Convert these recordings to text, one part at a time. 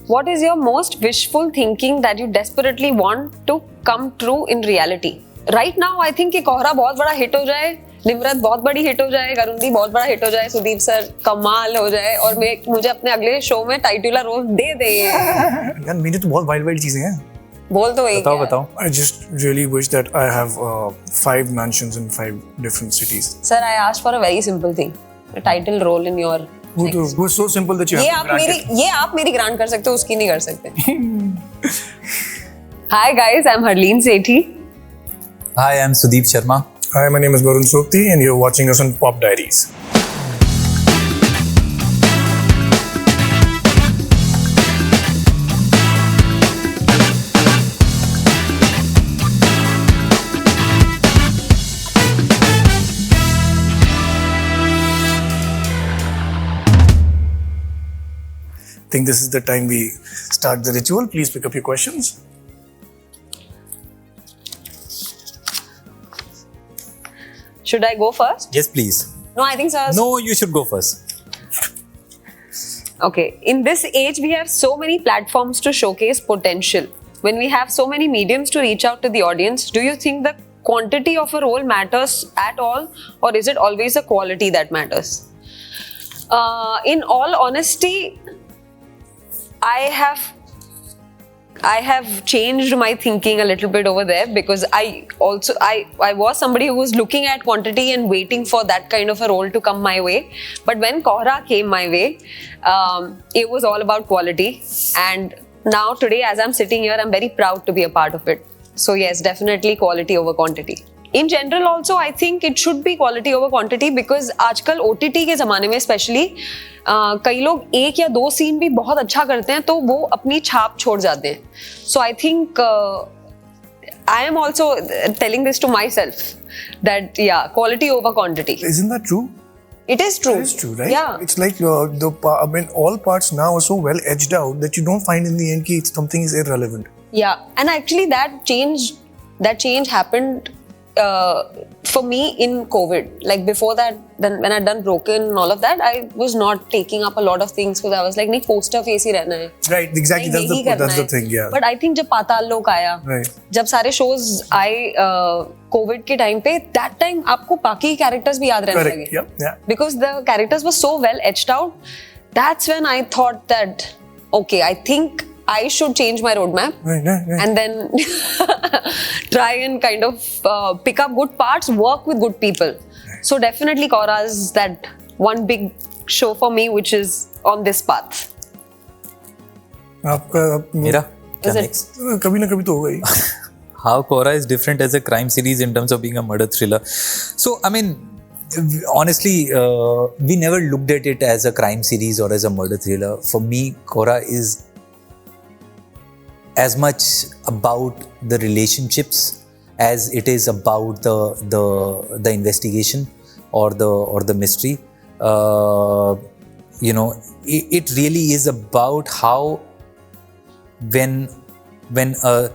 What is your most wishful thinking that you desperately want to come true in reality? Right now, I think कि कोहरा बहुत बड़ा hit हो जाए, निम्रत बहुत बड़ी hit हो जाए, करुंदी बहुत बड़ा hit हो जाए, सुदीप सर कमाल हो जाए और मुझे अपने अगले शो में टाइटुलर रोल दे दे। यार मेरी तो बहुत वाइल्ड चीजें हैं। बोल तो एक। बताओ। I just really wish that I have 5 mansions in 5 different cities. Sir, I asked for a very simple thing, a title role in your. It was so simple that you have to grant it. ये आप मेरी grant कर सकते हो, उसकी नहीं कर सकते। Hi guys, I'm Harleen Sethi. Hi, I'm Sudeep Sharma. Hi, my name is Barun Sobti and you're watching us on Popdiaries. I think this is the time we start the ritual. Please pick up your questions. Should I go first? Yes, please. No, I think so. No, you should go first. Okay. In this age, we have so many platforms to showcase potential. When we have so many mediums to reach out to the audience, do you think the quantity of a role matters at all, or is it always the quality that matters? In all honesty, I have changed my thinking a little bit over there because I was somebody who was looking at quantity and waiting for that kind of a role to come my way. But when Kohrra came my way, it was all about quality. And now today, as I'm sitting here, I'm very proud to be a part of it. So yes, definitely quality over quantity. In general also, I think it should be quality over quantity because आजकल OTT के ज़माने में especially कई लोग एक या दो scene भी बहुत अच्छा करते हैं तो वो अपनी छाप छोड़ जाते हैं. So I think I am also telling this to myself that yeah, quality over quantity. Isn't that true? It is true. It is true, right? Yeah. It's like all parts now are so well edged out that you don't find in the end that something is irrelevant. Yeah, and actually that change happened for me in COVID. Like before that, then when I'd done Broken and all of that, I was not taking up a lot of things because I was like, नहीं poster face ही रहना है. Right, exactly. That's the thing. Yeah. But I think जब पाताल लोक आया, right. जब सारे shows आए COVID के time पे, that time आपको बाकी characters भी याद रहने लगे. Yeah. Because the characters were so well etched out. That's when I thought that okay, I think I should change my roadmap and then try and kind of pick up good parts, work with good people. Right. So definitely Kohrra is that one big show for me which is on this path. मेरा क्या next? कभी ना कभी तो होगा ही. How Kohrra is different as a crime series in terms of being a murder thriller. So I mean, honestly, we never looked at it as a crime series or as a murder thriller. For me, Kohrra is as much about the relationships as it is about the investigation or the mystery. It really is about how when a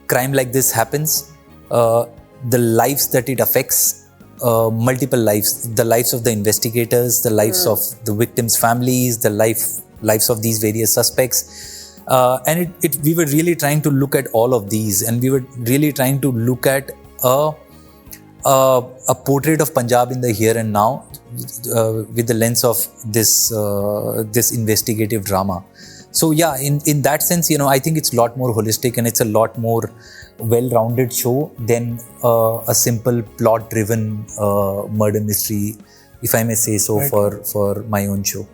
crime like this happens, the lives that it affects, multiple lives, the lives of the investigators, the lives of the victims' families, the lives of these various suspects. And we were really trying to look at all of these, and we were really trying to look at a portrait of Punjab in the here and now with the lens of this investigative drama. So yeah, in that sense, I think it's a lot more holistic and it's a lot more well-rounded show than a simple plot-driven murder mystery, if I may say so, right. for my own show.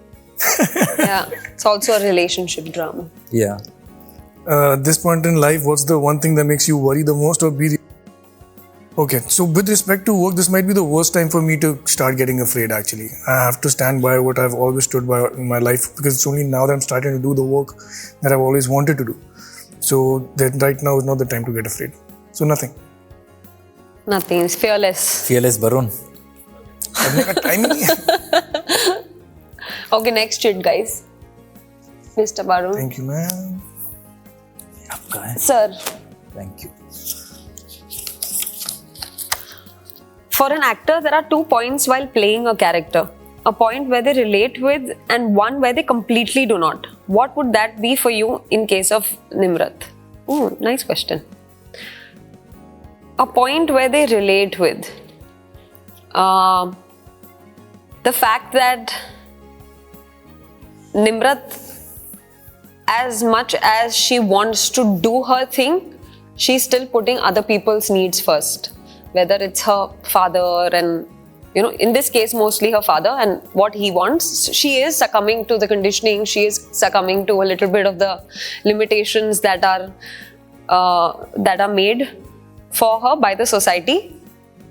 Yeah, it's also a relationship drama. Yeah. This point in life, what's the one thing that makes you worry the most or be? Okay, so with respect to work, this might be the worst time for me to start getting afraid actually. I have to stand by what I've always stood by in my life because it's only now that I'm starting to do the work that I've always wanted to do. So that right now is not the time to get afraid. So nothing. Nothing, it's fearless. Fearless Barun. I've never time ही नहीं है. Okay, next shit, guys. Mr. Barun. Thank you, ma'am. आपका है. Sir. Thank you. For an actor, there are 2 points while playing a character. A point where they relate with and one where they completely do not. what would that be for you in case of Nimrat? Nice question. A point where they relate with. The fact that Nimrat, as much as she wants to do her thing, she's still putting other people's needs first. Whether it's her father and, in this case, mostly her father and what he wants. She is succumbing to the conditioning. She is succumbing to a little bit of the limitations that are made for her by the society,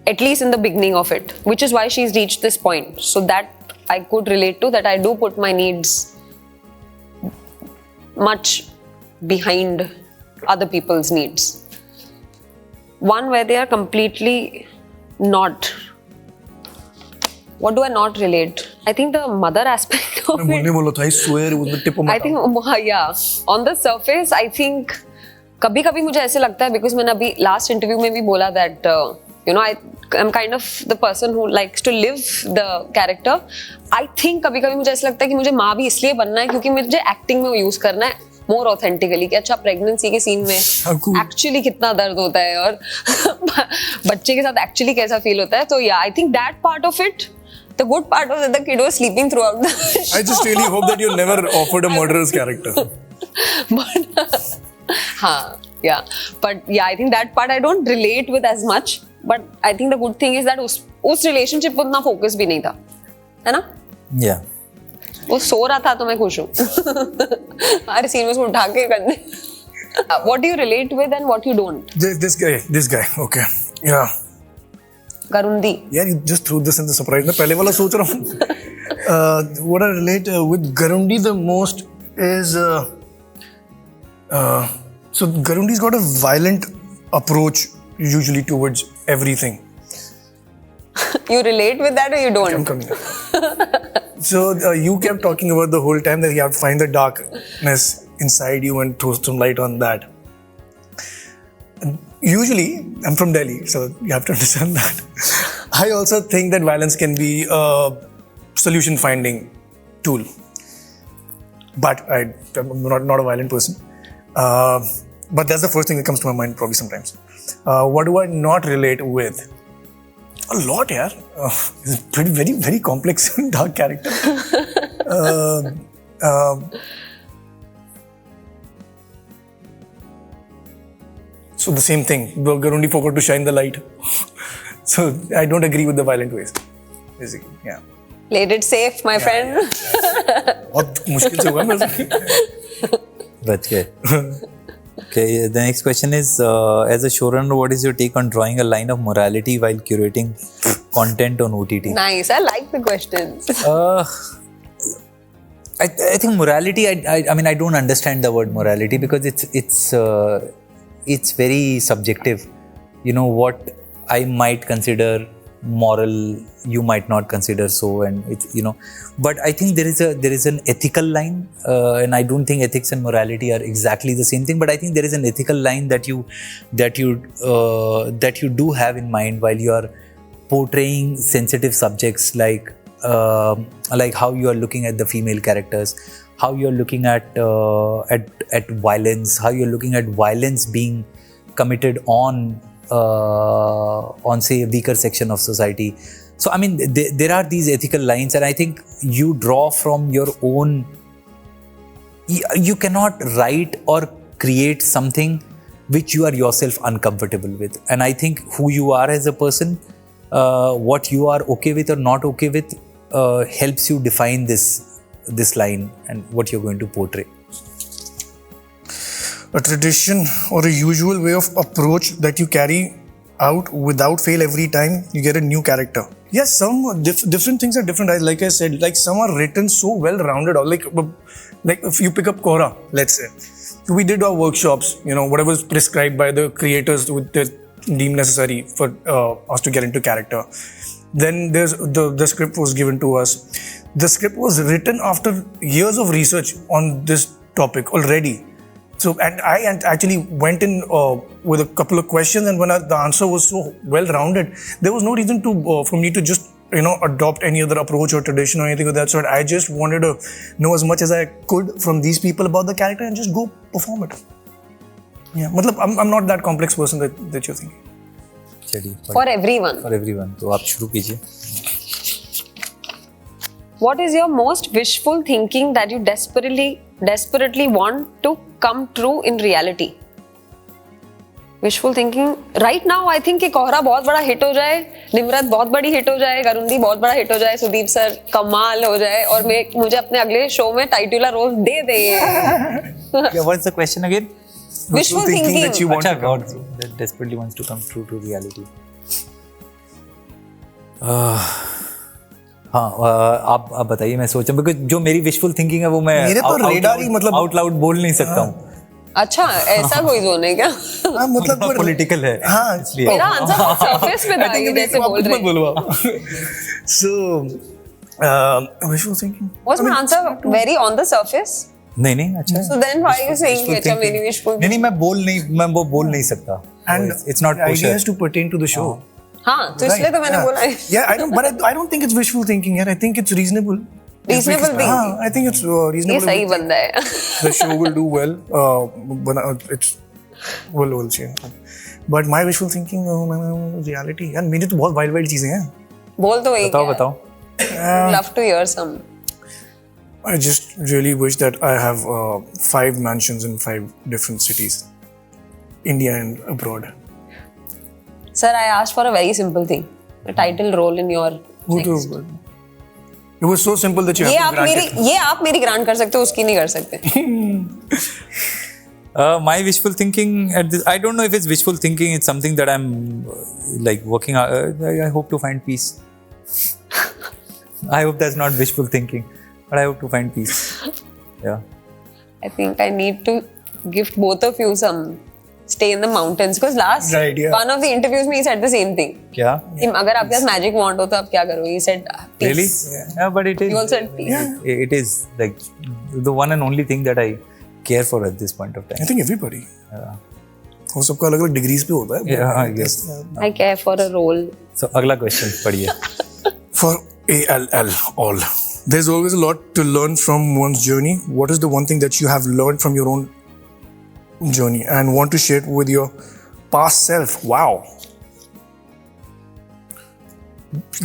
at least in the beginning of it, which is why she's reached this point. So that I could relate to, that I do put my needs much behind other people's needs. One where they are completely not. What do I not relate? I think the mother aspect of it. I swear it was the tip of my I think, yeah. On the surface, I think कभी-कभी मुझे ऐसे लगता है, because मैंने अभी last interview में भी बोला that I'm kind of the person who likes to live the character. I think कभी-कभी मुझे ऐसा लगता है कि मुझे माँ भी इसलिए बनना है क्योंकि मुझे एक्टिंग में यूज करना है more authentically कि अच्छा प्रेगनेंसी के सीन में एक्चुअली कितना दर्द होता है और बच्चे के साथ एक्चुअली कैसा फील होता है. तो yeah, I think that part of it. The good part was that the kid was sleeping throughout the show. I just really hope that you never offered a murderer's character. But yeah. But yeah, I think that part I don't relate with as much. But I think the good thing is that उस relationship पर उतना focus भी नहीं था, है ना? Yeah. वो सो रहा था तो मैं खुश हूँ. हर scene में उसको उठा के करने. What do you relate with and what you don't? This guy. Okay. Yeah. Garundi. Yeah, you just threw this in the surprise. मैं पहले वाला सोच रहा हूँ. What I relate with Garundi the most is so Garundi's got a violent approach usually towards everything. You relate with that or you don't? I'm coming. So you kept talking about the whole time that you have to find the darkness inside you and throw some light on that. Usually, I'm from Delhi, so you have to understand that. I also think that violence can be a solution-finding tool. But I'm not a violent person. But that's the first thing that comes to my mind probably sometimes. What do I not relate with? A lot, yeah. It's a pretty, very, very complex dark character. So the same thing, Garundi forgot to shine the light. So I don't agree with the violent ways, basically, yeah. Played it safe, my friend. बहुत मुश्किल से हुआ मेरे से. That's good. Okay, the next question is, as a showrunner, what is your take on drawing a line of morality while curating content on OTT? Nice, I like the questions. I think morality, I mean, I don't understand the word morality because it's very subjective. What I might consider moral, you might not consider so, and it's but I think there is an ethical line, and I don't think ethics and morality are exactly the same thing, but I think there is an ethical line that you do have in mind while you are portraying sensitive subjects like how you are looking at the female characters, how you are looking at violence, how you are looking at violence being committed on say a weaker section of society. So I mean there are these ethical lines, and I think you draw from your own. You cannot write or create something which you are yourself uncomfortable with, and I think who you are as a person, what you are okay with or not okay with, helps you define this line and what you're going to portray. A tradition or a usual way of approach that you carry out without fail every time you get a new character. Yes, some different things are different. Like I said, like some are written so well rounded. Like if you pick up Kohrra, let's say, we did our workshops. Whatever was prescribed by the creators with the deemed necessary for us to get into character. Then there's the script was given to us. The script was written after years of research on this topic already. So, and I actually went in with a couple of questions, and when the answer was so well-rounded, there was no reason for me to just adopt any other approach or tradition or anything of that sort. I just wanted to know as much as I could from these people about the character and just go perform it. Yeah, matlab, I'm not that complex person that you're thinking. For everyone. For everyone. तो आप शुरू कीजिए. What is your most wishful thinking that you desperately want to come true in reality? Wishful thinking. Right now, I think कि कोहरा बहुत बड़ा hit हो जाए, निम्रत बहुत बड़ी हिट हो जाए, करुंदी बहुत बड़ा हिट हो जाए, सुदीप सर कमाल हो जाए और मुझे अपने अगले शो में टाइटुलर रोल दे दे. What's the question again? Wishful thinking that you want to come true. That desperately wants to come true to reality. हाँ, आप बताइए, मैं सोचा because जो मेरी wishful thinking है वो मैं out loud बोल नहीं सकता हूँ. अच्छा, ऐसा कोई जोन है क्या? हाँ, मतलब पॉलिटिकल है. हाँ, इसलिए मेरा आंसर बहुत सरफेस पे था, ये जैसे बोल रहे. So, wishful thinking. Was my answer very on the surface? नहीं अच्छा. So then why are you saying कि अच्छा मेरी wishful? नहीं मैं वो बोल नहीं सकता. And it's not the idea has to pertain to the show. हाँ, तो इसलिए तो मैंने बोला है. Yeah, I don't think it's wishful thinking. I think it's reasonable. Reasonable thinking. I think it's reasonable. ये सही बंदा है. The show will do well. It's well see. But my wishful thinking, reality. यार मेरी तो बहुत wild चीजें हैं. बोल तो वही. बताओ. Love to hear some. I just really wish that I have 5 mansions in 5 different cities, India and abroad. Sir, I asked for a very simple thing, a title role in your next. It was so simple that you have to grant it. ये आप मेरी grant कर सकते हो, उसकी नहीं कर सकते. My wishful thinking I don't know if it's wishful thinking. It's something that I'm like working. I hope to find peace. I hope that's not wishful thinking, but I hope to find peace. Yeah. I think I need to gift both of you some stay in the mountains because last one of the interviews में he said the same thing. क्या? अगर आपके पास magic wand हो तो आप क्या करोगे? He said peace. Really? Yeah, but it is. He also said peace. Yeah. It is like the one and only thing that I care for at this point of time. I think everybody. वो सबका अलग-अलग degrees पे होता है. Yeah, I guess. I care for a role. So अगला question पढ़िए. For ALL all. There's always a lot to learn from one's journey. What is the one thing that you have learned from your own journey and want to share it with your past self? Wow.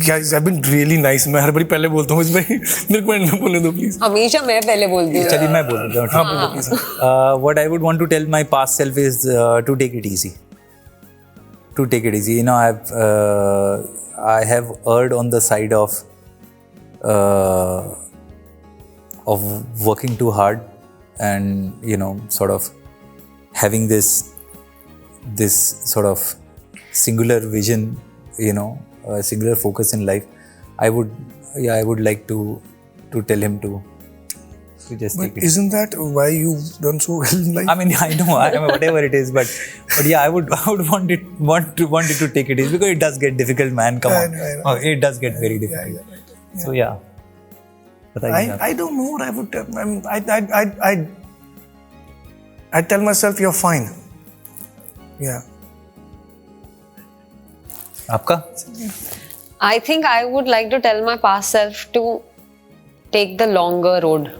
Guys, I've been really nice. मैं हर बारी पहले बोलता हूँ इसमें मेरे को and में बोलने दो प्लीज. हमेशा मैं पहले बोलती हूँ. चलिए मैं बोल देता हूँ. What I would want to tell my past self is to take it easy. To take it easy. You know, I have erred on the side of working too hard and sort of having this sort of singular vision, a singular focus in life. I would like to tell him to just but take it. Isn't that why you've done so well in life? I mean, I know whatever it is, but yeah, I would want it to take it easy because it does get difficult, man. Come on. I know. Oh, it does get very difficult. Yeah. So yeah. I don't know what I would tell. I tell myself you're fine. Yeah. आपका? I think I would like to tell my past self to take the longer road.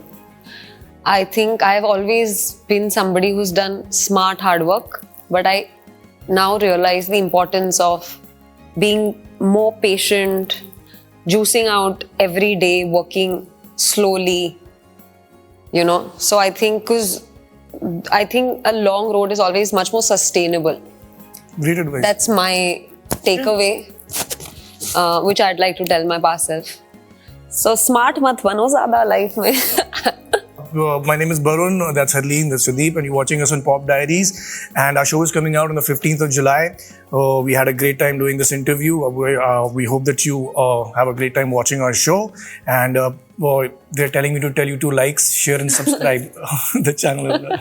I think I've always been somebody who's done smart hard work, but I now realize the importance of being more patient, juicing out every day, working slowly, So I think a long road is always much more sustainable. Great advice. That's my takeaway, which I'd like to tell my past self. So smart mat bano zyada life mein. My name is Barun, that's Harleen, that's Sudeep, and you're watching us on Pop Diaries. And our show is coming out on the 15th of July. We had a great time doing this interview. We hope that you have a great time watching our show. And they're telling me to tell you to like, share, and subscribe the channel as well.